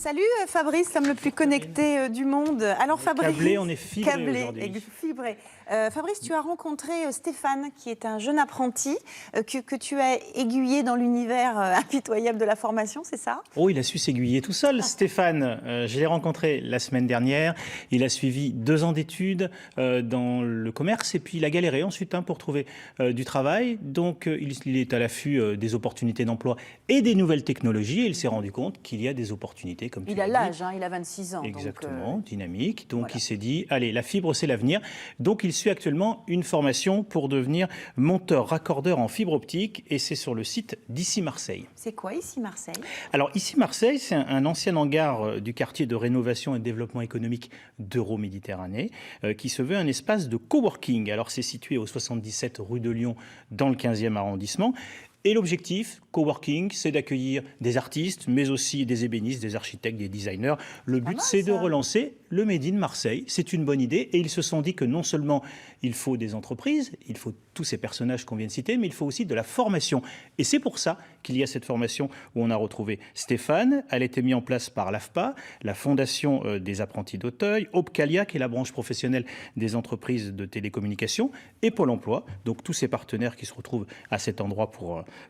Salut Fabrice, l'homme le plus connecté du monde. Alors Fabrice, câblé, on est fibré aujourd'hui. Fibré. Fabrice, tu as rencontré Stéphane, qui est un jeune apprenti que tu as aiguillé dans l'univers impitoyable de la formation, c'est ça? Oh, il a su s'aiguiller tout seul, Stéphane. Je l'ai rencontré la semaine dernière. Il a suivi 2 ans d'études dans le commerce et puis il a galéré ensuite pour trouver du travail. Donc il est à l'affût des opportunités d'emploi et des nouvelles technologies. Et il s'est rendu compte qu'il y a des opportunités comme tu Il a l'as l'âge, dit. il a 26 ans. Exactement, dynamique. Donc voilà. il s'est dit, allez, la fibre c'est l'avenir. Donc il suit actuellement une formation pour devenir monteur raccordeur en fibre optique et c'est sur le site d'Ici Marseille. C'est quoi Ici Marseille? Alors Ici Marseille, c'est un ancien hangar du quartier de rénovation et de développement économique d'Euroméditerranée qui se veut un espace de coworking. Alors c'est situé au 77 rue de Lyon dans le 15e arrondissement. Et l'objectif, coworking, c'est d'accueillir des artistes, mais aussi des ébénistes, des architectes, des designers. Le but, c'est de relancer le Made in Marseille. C'est une bonne idée. Et ils se sont dit que non seulement il faut des entreprises, il faut tous ces personnages qu'on vient de citer, mais il faut aussi de la formation. Et c'est pour ça qu'il y a cette formation où on a retrouvé Stéphane. Elle a été mise en place par l'AFPA, la Fondation des apprentis d'Auteuil, Opcalia, qui est la branche professionnelle des entreprises de télécommunications, et Pôle emploi. Donc tous ces partenaires qui se retrouvent à cet endroit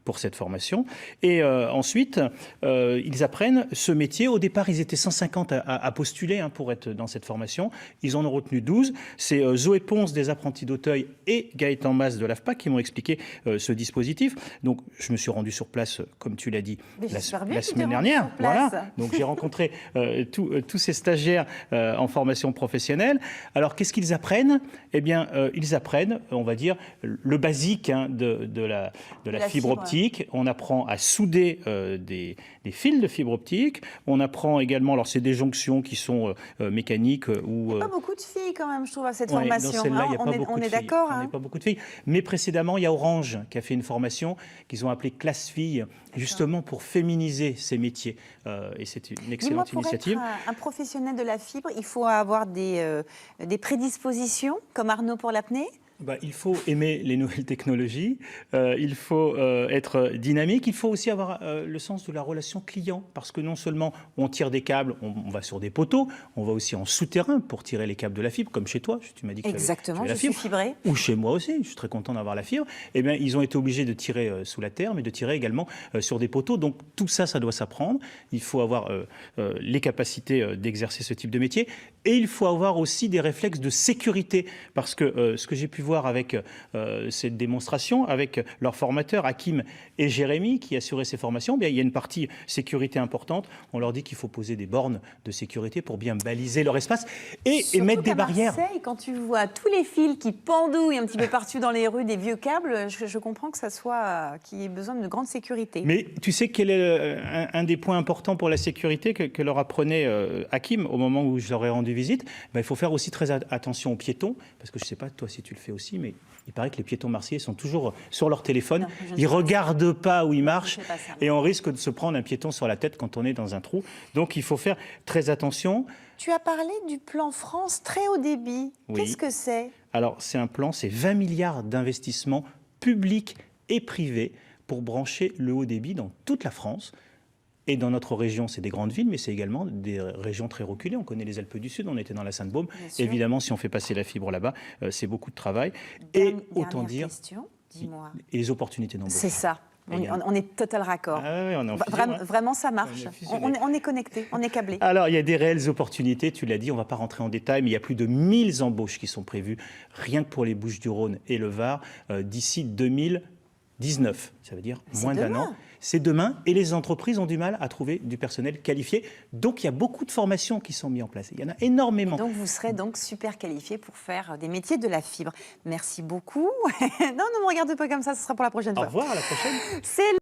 pour cette formation. Et ensuite, ils apprennent ce métier. Au départ, ils étaient 150 à postuler pour être dans cette formation. Ils en ont retenu 12. C'est Zoé Ponce des apprentis d'Auteuil et Gaëtan Mas de l'AFPA qui m'ont expliqué ce dispositif. Donc, je me suis rendu sur place, comme tu l'as dit, la semaine dernière. Voilà. Donc, j'ai rencontré tous ces stagiaires en formation professionnelle. Alors, qu'est-ce qu'ils apprennent? Eh bien, ils apprennent, on va dire, le basique de la fibre optique. On apprend à souder des fils de fibre optique. On apprend également, alors c'est des jonctions qui sont mécaniques ou... Il n'y a pas beaucoup de filles quand même, je trouve, à cette formation. Dans celle-là, il n'y a pas beaucoup de filles. D'accord. Il n'y a pas beaucoup de filles. Mais précédemment, il y a Orange qui a fait une formation qu'ils ont appelée Classe Filles, justement pour féminiser ces métiers. Et c'est une excellente initiative. Pour être un professionnel de la fibre, il faut avoir des prédispositions, comme Arnaud pour l'apnée? Il faut aimer les nouvelles technologies, il faut être dynamique, il faut aussi avoir le sens de la relation client, parce que non seulement on tire des câbles, on va sur des poteaux, on va aussi en souterrain pour tirer les câbles de la fibre, comme chez toi, tu m'as dit que exactement, tu avais la fibre, suis fibré. Ou chez moi aussi, je suis très content d'avoir la fibre. Eh bien, ils ont été obligés de tirer sous la terre, mais de tirer également sur des poteaux, donc tout ça, ça doit s'apprendre. Il faut avoir les capacités d'exercer ce type de métier, et il faut avoir aussi des réflexes de sécurité, parce que ce que j'ai pu voir avec cette démonstration, avec leurs formateurs, Hakim et Jérémy, qui assuraient ces formations, bien, il y a une partie sécurité importante. On leur dit qu'il faut poser des bornes de sécurité pour bien baliser leur espace et mettre des barrières. Marseille, quand tu vois tous les fils qui pendouillent un petit peu partout dans les rues, des vieux câbles, je comprends que ça soit qu'il y ait besoin de grande sécurité. Mais tu sais quel est un des points importants pour la sécurité que leur apprenait Hakim au moment où je leur ai rendu visite? Il faut faire aussi très attention aux piétons, parce que je ne sais pas toi si tu le fais aussi, mais il paraît que les piétons marseillais sont toujours sur leur téléphone. Non, ils ne regardent pas où ils marchent et on risque de se prendre un piéton sur la tête quand on est dans un trou. Donc il faut faire très attention. Tu as parlé du plan France très haut débit. Oui. Qu'est-ce que c'est? Alors c'est un plan, c'est 20 milliards d'investissements publics et privés pour brancher le haut débit dans toute la France. Et dans notre région, c'est des grandes villes, mais c'est également des régions très reculées. On connaît les Alpes du Sud, on était dans la Sainte-Baume. Évidemment, si on fait passer la fibre là-bas, c'est beaucoup de travail. Et autant dire, et les opportunités d'embauche. C'est ça. On est total raccord. Ah oui, vraiment, ça marche. On est connecté, on est câblé. Alors, il y a des réelles opportunités, tu l'as dit, on ne va pas rentrer en détail, mais il y a plus de 1000 embauches qui sont prévues, rien que pour les Bouches-du-Rhône et le Var, d'ici 2019. Ça veut dire moins d'un an. C'est demain et les entreprises ont du mal à trouver du personnel qualifié. Donc, il y a beaucoup de formations qui sont mises en place. Il y en a énormément. Et donc, vous serez donc super qualifié pour faire des métiers de la fibre. Merci beaucoup. Non, ne me regarde pas comme ça, ce sera pour la prochaine fois. Au revoir, à la prochaine.